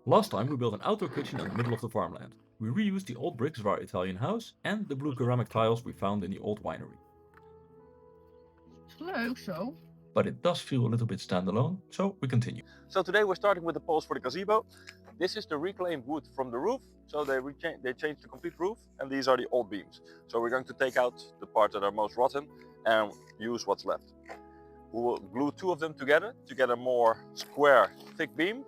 Last time we built an outdoor kitchen in the middle of the farmland. We reused the old bricks of our Italian house and the blue ceramic tiles we found in the old winery. Leuk zo. But it does feel a little bit standalone, so we continue. So today we're starting with the poles for the gazebo. This is the reclaimed wood from the roof. So they changed the complete roof, and these are the old beams. So we're going to take out the parts that are most rotten and use what's left. We will glue two of them together to get a more square, thick beam.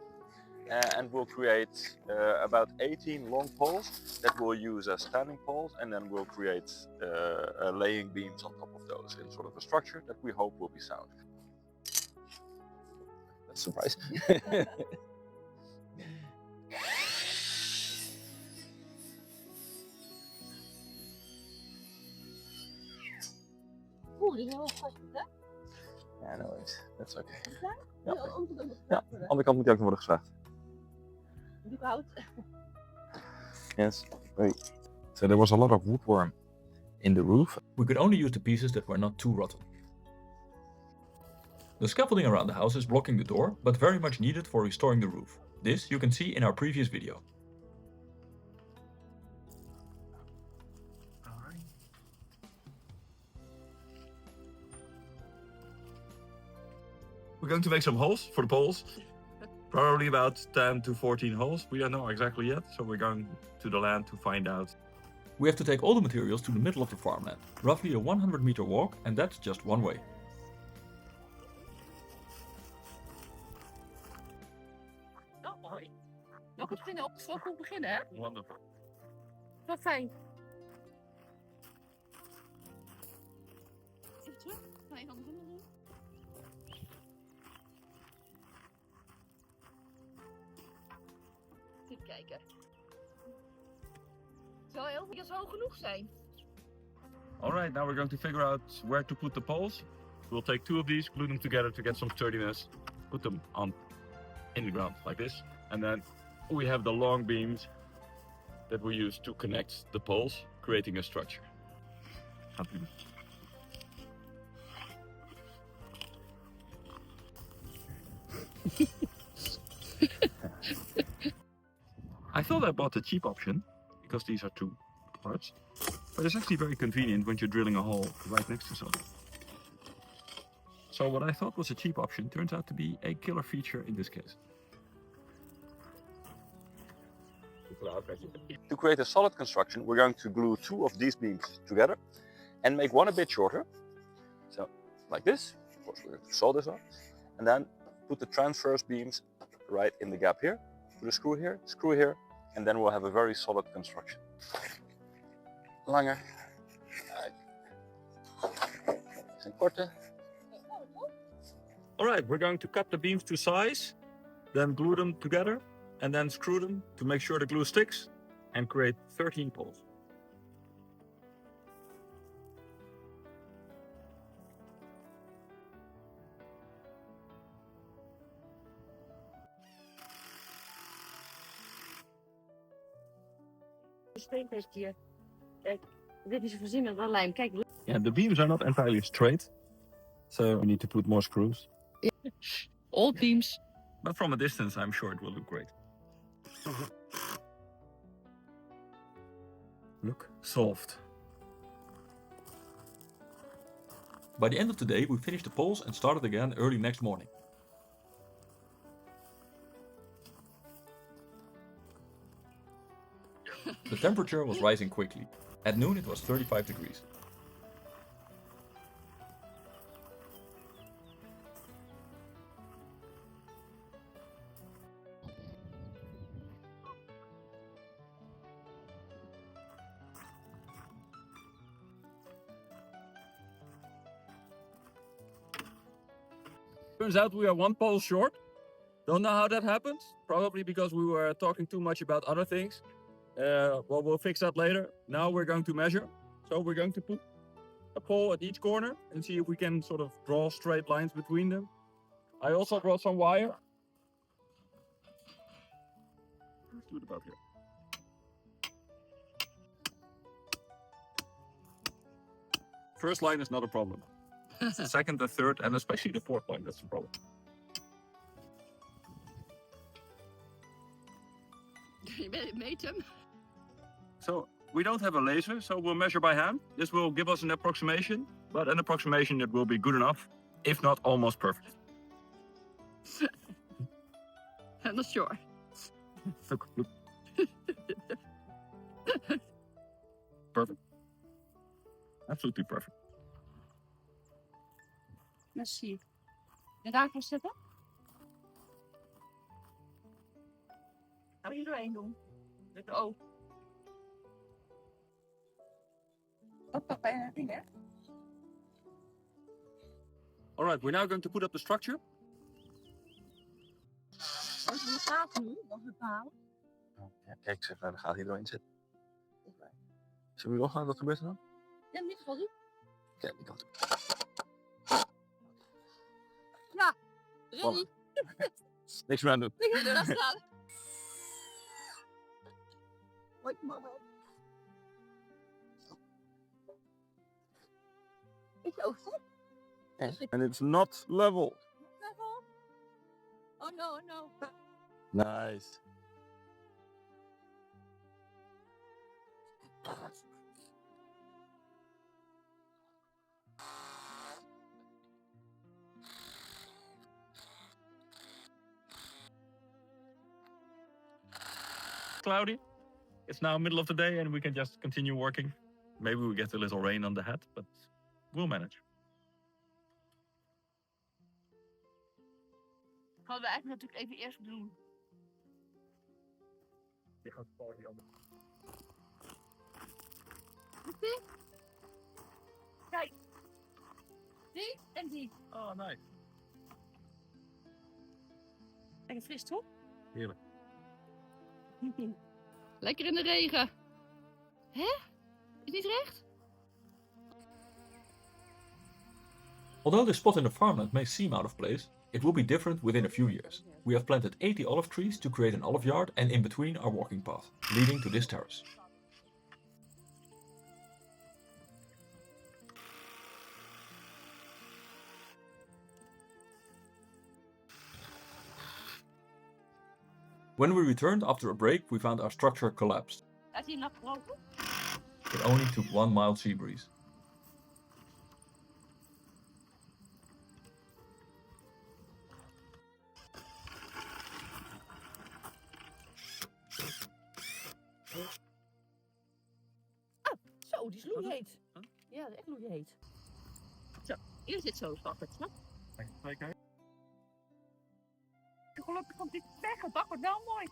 And we'll create about 18 long poles that we'll use as standing poles, and then we'll create laying beams on top of those in sort of a structure that we hope will be sound. That's a surprise. Oeh, die is wel vast, hè? Ja, no worries. That's okay. Ja. Ja, aan de andere kant moet die ook nog worden geslaagd. Doe hout. Yes. Wait. So there was a lot of woodworm in the roof. We could only use the pieces that were not too rotten. The scaffolding around the house is blocking the door, but very much needed for restoring the roof. This you can see in our previous video. We're going to make some holes for the poles. Probably about 10 to 14 holes. We don't know exactly yet, so we're going to the land to find out. We have to take all the materials to the middle of the farmland, roughly a 100-meter walk, and that's just one way. Oh, mooi. Nog eens beginnen, zo goed beginnen, hè? Wonderful. Wat fijn. Even terug. Ga je van binnen doen? Even kijken. Het zal hoog genoeg zijn. Alright, now we're going to figure out where to put the poles. We'll take two of these, glue them together to get some sturdiness, put them on in the ground like this, and then we have the long beams that we use to connect the poles, creating a structure. I thought I bought the cheap option because these are two parts, but it's actually very convenient when you're drilling a hole right next to something. So what I thought was a cheap option turns out to be a killer feature in this case. To create a solid construction, we're going to glue two of these beams together and make one a bit shorter. So, like this. Of course, we're going to saw this off. And then put the transverse beams right in the gap here. Put a screw here, and then we'll have a very solid construction. Langer. Zijn korte. Alright, we're going to cut the beams to size, then glue them together, and then screw them to make sure the glue sticks, and create 13 poles. Steenpest hier. Kijk, dit is voorzien met wel lijm. Kijk. Yeah, the beams are not entirely straight, so we need to put more screws. Old beams. But from a distance, I'm sure it will look great. Look, solved. By the end of the day, we finished the poles and started again early next morning. The temperature was rising quickly. At noon it was 35 degrees. Turns out we are one pole short. Don't know how that happened. Probably because we were talking too much about other things. Well, we'll fix that later. Now we're going to measure. So we're going to put a pole at each corner and see if we can sort of draw straight lines between them. I also brought some wire. Let's do it about here. First line is not a problem. It's the second, the third, and especially the fourth line that's the problem. Meet hem. So we don't have a laser, so we'll measure by hand. This will give us an approximation, but an approximation that will be good enough, if not almost perfect. I'm not sure. Look. Perfect. Absolutely perfect. Merci. En daar gaan zitten? Gaan we hier doorheen doen? Oh. Dat gaat bijna niet, hè? All right, we're now going to put up the structure. Als we gaat nu, nog bepalen. Ja, kijk, zeg maar, dan gaat hij doorheen zitten. Zullen we doorgaan? Wat gebeurt er dan? Ja, niet geval doen. Kijk, die kant op. Ja, ready? Niks meer aan doen. Ik ga er staan. Hoi, mama. Is ook goed? And it's not level. Oh no, no. Nice. Cloudy. It's now middle of the day and we can just continue working. Maybe we get a little rain on the head, but we'll manage. Hadden we eigenlijk natuurlijk even eerst doen. Die? Kijk. Die en die. Oh, nice. Lekker fris, toch? Heerlijk. Lekker in de regen. Hè? Is niet recht? Although this spot in the farmland may seem out of place, it will be different within a few years. We have planted 80 olive trees to create an olive yard and in between our walking path, leading to this terrace. When we returned after a break, we found our structure collapsed. Laat hij nog gebroken? It only took one mild sea breeze. Zo, die is loeiheet. Ja, dat is echt loeiheet. Zo, hier zit zo zacht, snap? Gelukkig komt dit weg, het dak wordt wel mooi.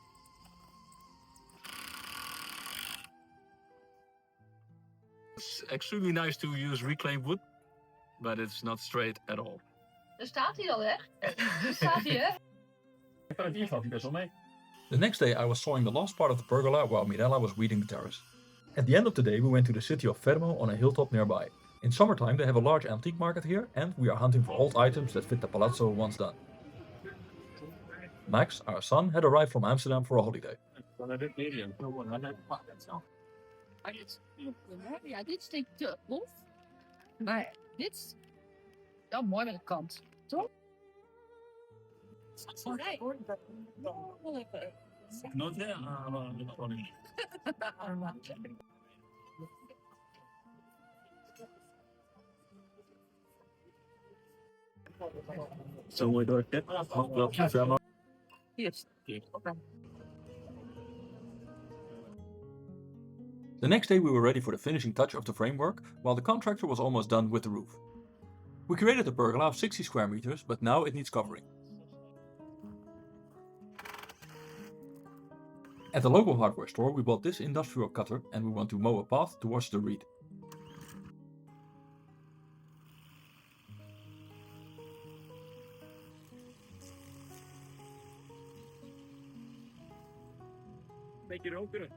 It's extremely nice to use reclaimed wood, but it's not straight at all. Daar staat hij al, hè? Daar staat hij, hè? Hier valt hij best wel mee. The next day I was sawing the last part of the pergola while Mirella was weeding the terrace. At the end of the day we went to the city of Fermo on a hilltop nearby. In summertime they have a large antique market here and we are hunting for old items that fit the palazzo once done. Max, our son, had arrived from Amsterdam for a holiday. Ja, dit steekt te bof. Maar dit is wel mooi met de kant, toch? Nee. Zo mooi door. Yes. The next day we were ready for the finishing touch of the framework, while the contractor was almost done with the roof. We created a pergola of 60 square meters, but now it needs covering. At the local hardware store we bought this industrial cutter and we want to mow a path towards the reed. Beetje roken.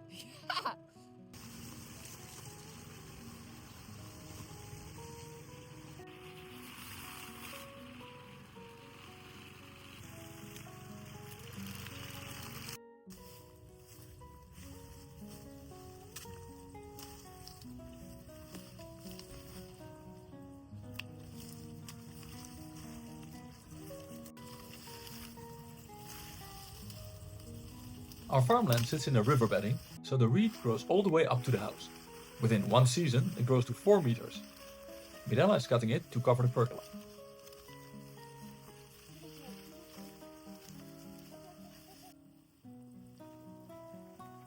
Our farmland sits in a river bedding, so the reed grows all the way up to the house. Within one season, it grows to 4 meters. Mirella is cutting it to cover the pergola.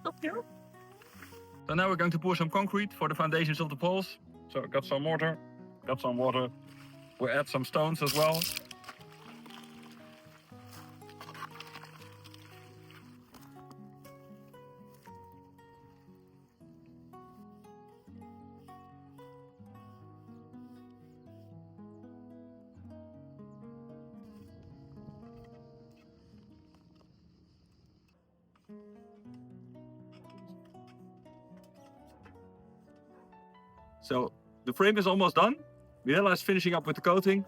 Up here. So now we're going to pour some concrete for the foundations of the poles. So got some mortar, got some water. We'll add some stones as well. So the frame is almost done. Mirella is finishing up with the coating.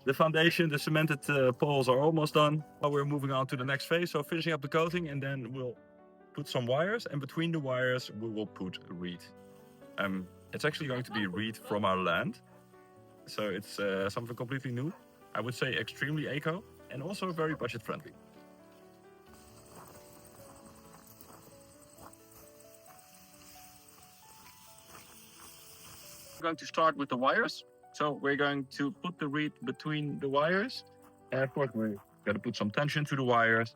The foundation, the cemented poles are almost done. Now we're moving on to the next phase. So finishing up the coating, and then we'll put some wires, and between the wires we will put a reed. It's actually going to be reed from our land. So it's something completely new. I would say extremely eco and also very budget friendly. We're going to start with the wires. So we're going to put the reed between the wires. And of course we're going to put some tension to the wires.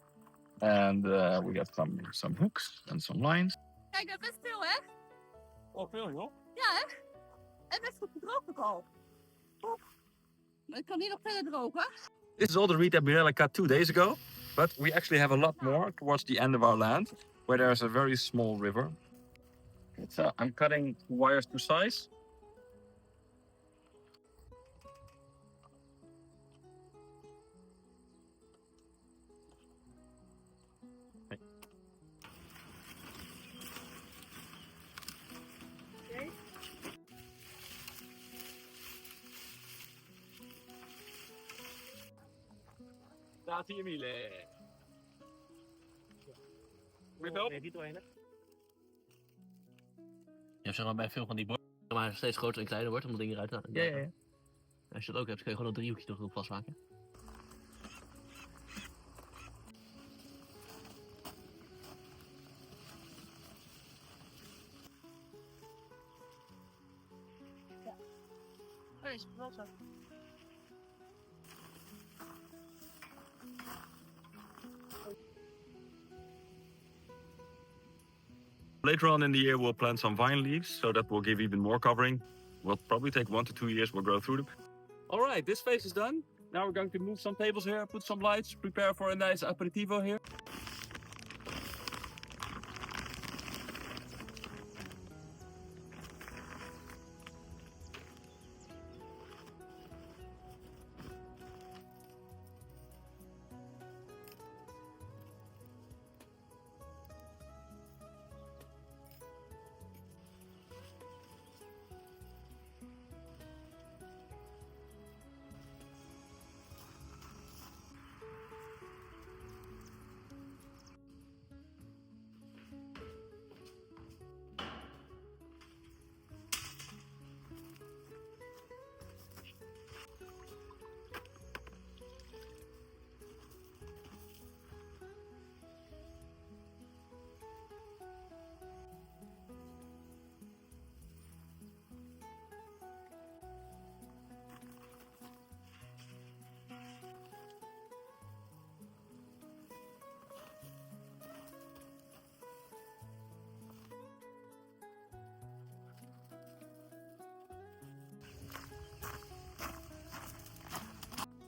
And we got some hooks and some lines. Kijk, dat is best veel, hè? Oh, veel joh. Ja, hè? En best goed gedroogd ook al. Oh. Ik kan hier nog verder drogen. This is all the reed that Mirella cut 2 days ago. But we actually have a lot more towards the end of our land, where there's a very small river. So I'm cutting wires to size. Staat hier, Miele. Moet je helpen? Je hebt zeg maar bij veel van die borden, maar steeds groter en kleiner wordt om de dingen eruit te halen. Ja. Als je dat ook hebt, kun je gewoon een driehoekje erop vastmaken. Oh, is wel zo. Later on in the year, we'll plant some vine leaves, so that will give even more covering. Will probably take 1 to 2 years, we'll grow through them. All right, this phase is done. Now we're going to move some tables here, put some lights, prepare for a nice aperitivo here.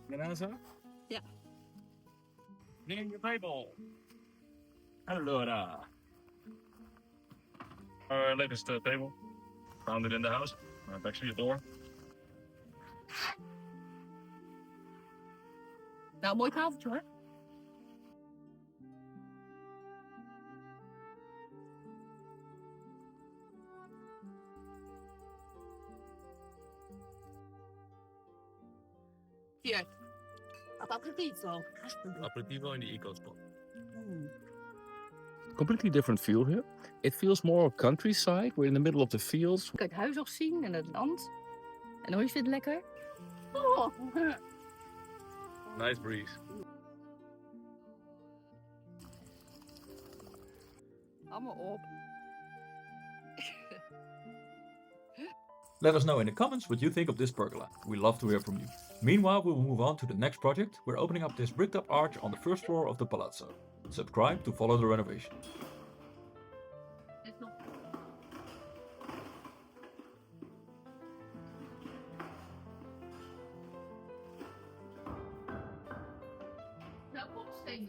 Ganasa? Ja. Bring your table. Allora. Our latest table. Found it in the house. Actually a door. Nou, mooi tafeltje hoor. Hier. Aperitivo. Aperitivo in the eco spot. Completely different feel here. It feels more countryside. We're in the middle of the fields. Kan je het huis nog zien en het land. En hoe is dit lekker? Oh. Nice breeze. Hou maar op. Let us know in the comments what you think of this pergola. We love to hear from you. Meanwhile, we will move on to the next project. We're opening up this bricked up arch on the first floor of the palazzo. Subscribe to follow the renovation.